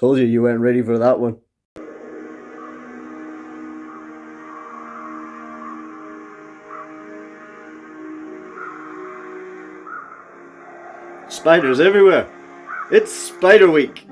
Told you weren't ready for that one. Spiders everywhere. It's Spider Week.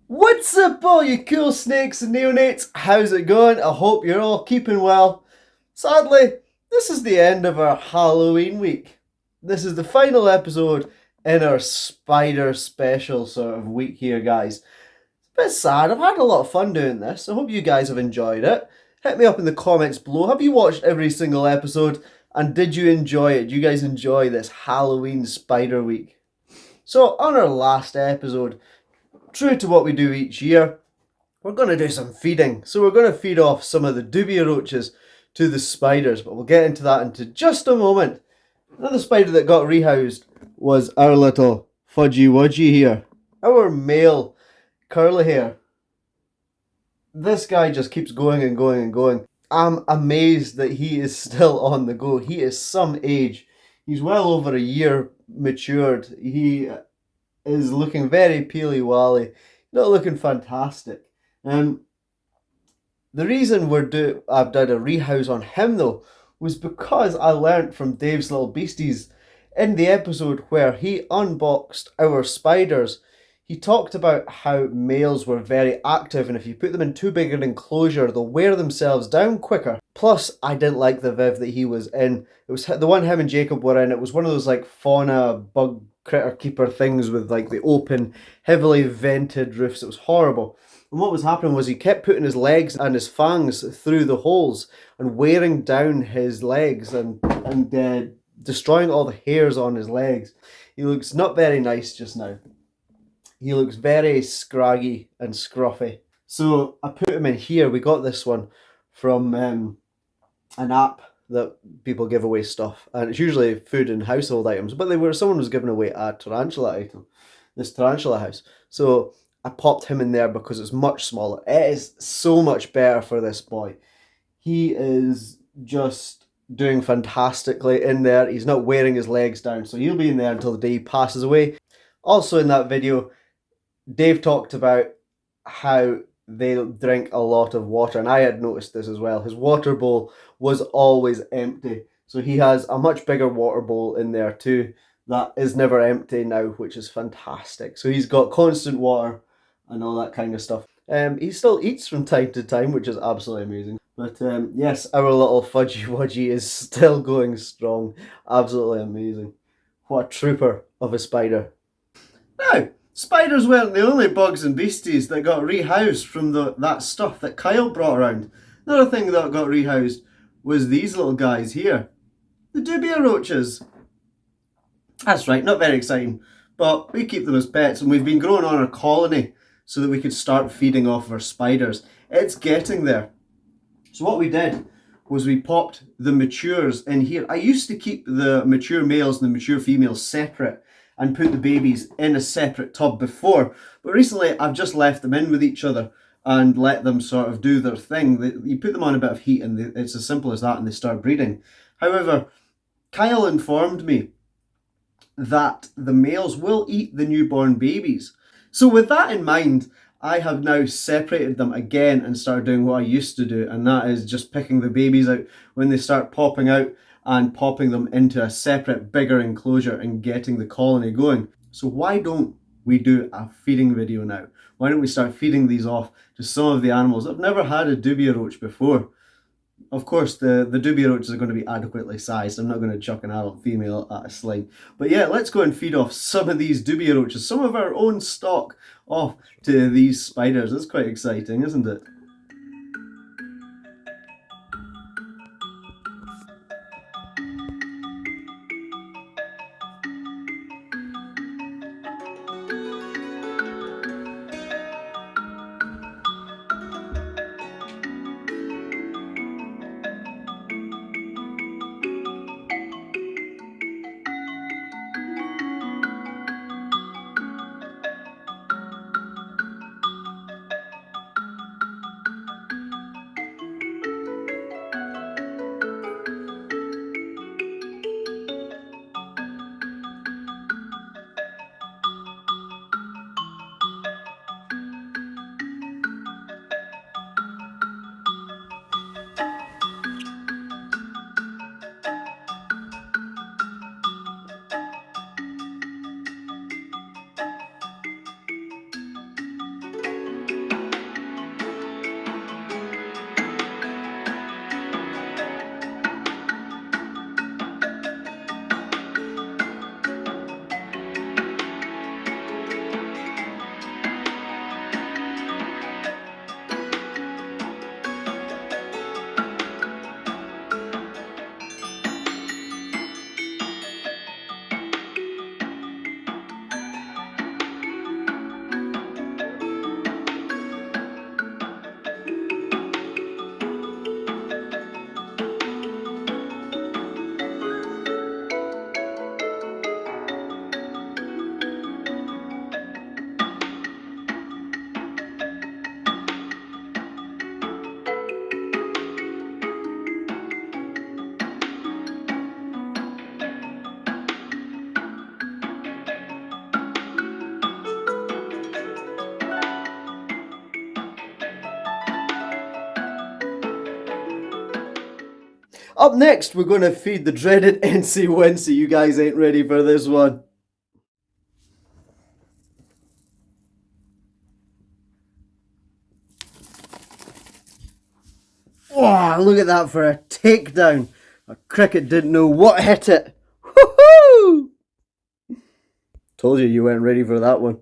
What's up, all you cool snakes and neonates? How's it going? I hope you're all keeping well. Sadly, this is the end of our Halloween week. This is the final episode in our spider special sort of week here, guys. It's a bit sad. I've had a lot of fun doing this. I hope you guys have enjoyed it. Hit me up in the comments below. Have you watched every single episode? And did you enjoy it? Do you guys enjoy this Halloween spider week? So, on our last episode, true to what we do each year, we're going to do some feeding. So we're going to feed off some of the dubia roaches to the spiders, but we'll get into that into just a moment. Another spider that got rehoused was our little Fudgy Wudgy here. Our male curly hair. This guy just keeps going and going and going. I'm amazed that he is still on the go. He is some age. He's well over a year matured. He is looking very peely-wally, not looking fantastic. The reason I've done a rehouse on him though was because I learnt from Dave's Little Beasties in the episode where he unboxed our spiders. He talked about how males were very active, and if you put them in too big an enclosure, they'll wear themselves down quicker. Plus, I didn't like the viv that he was in. It was the one him and Jacob were in. It was one of those like fauna bug critter keeper things with like the open, heavily vented roofs. It was horrible. And what was happening was he kept putting his legs and his fangs through the holes and wearing down his legs and destroying all the hairs on his legs. He looks not very nice just now. He looks very scraggy and scruffy. So I put him in here. We got this one from an app that people give away stuff, and it's usually food and household items, but someone was giving away a tarantula item, this tarantula house. So I popped him in there because it's much smaller. It is so much better for this boy. He is just doing fantastically in there. He's not wearing his legs down, so he'll be in there until the day he passes away. Also in that video, Dave talked about how they drink a lot of water, and I had noticed this as well. His water bowl was always empty, so he has a much bigger water bowl in there too that is never empty now, which is fantastic. So he's got constant water and all that kind of stuff. He still eats from time to time, which is absolutely amazing. But yes, our little Fudgy Wudgy is still going strong. Absolutely amazing. What a trooper of a spider. Now, spiders weren't the only bugs and beasties that got rehoused from that stuff that Kyle brought around. Another thing that got rehoused was these little guys here. The dubia roaches. That's right, not very exciting, but we keep them as pets, and we've been growing on a colony so that we could start feeding off our spiders. It's getting there. So what we did was we popped the matures in here. I used to keep the mature males and the mature females separate and put the babies in a separate tub before, but recently I've just left them in with each other and let them sort of do their thing. You put them on a bit of heat and it's as simple as that, and they start breeding. However, Kyle informed me that the males will eat the newborn babies. So with that in mind, I have now separated them again and started doing what I used to do, and that is just picking the babies out when they start popping out and popping them into a separate, bigger enclosure and getting the colony going. So why don't we do a feeding video now? Why don't we start feeding these off to some of the animals? I've never had a dubia roach before. Of course, the dubia roaches are going to be adequately sized. I'm not going to chuck an adult female at a slime. But yeah, let's go and feed off some of these dubia roaches, some of our own stock, off to these spiders. It's quite exciting, isn't it? Up next, we're going to feed the dreaded NC Wincy. You guys ain't ready for this one. Oh, look at that for a takedown. A cricket didn't know what hit it. Woohoo! Told you weren't ready for that one.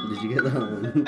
Did you get that one?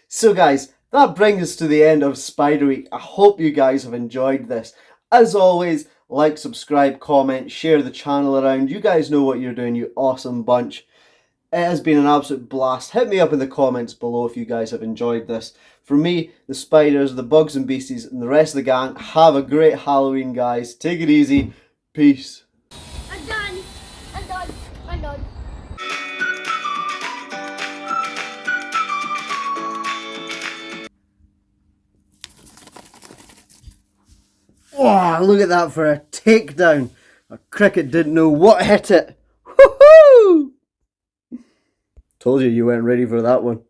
So guys, that brings us to the end of Spider Week. I hope you guys have enjoyed this. As always, like, subscribe, comment, share the channel around. You guys know what you're doing, you awesome bunch. It has been an absolute blast. Hit me up in the comments below if you guys have enjoyed this. For me, the spiders, the bugs and beasties, and the rest of the gang, have a great Halloween, guys. Take it easy. Peace. I'm done. I'm done. I'm done. Oh, look at that for a takedown. A cricket didn't know what hit it. Woohoo! Told you weren't ready for that one.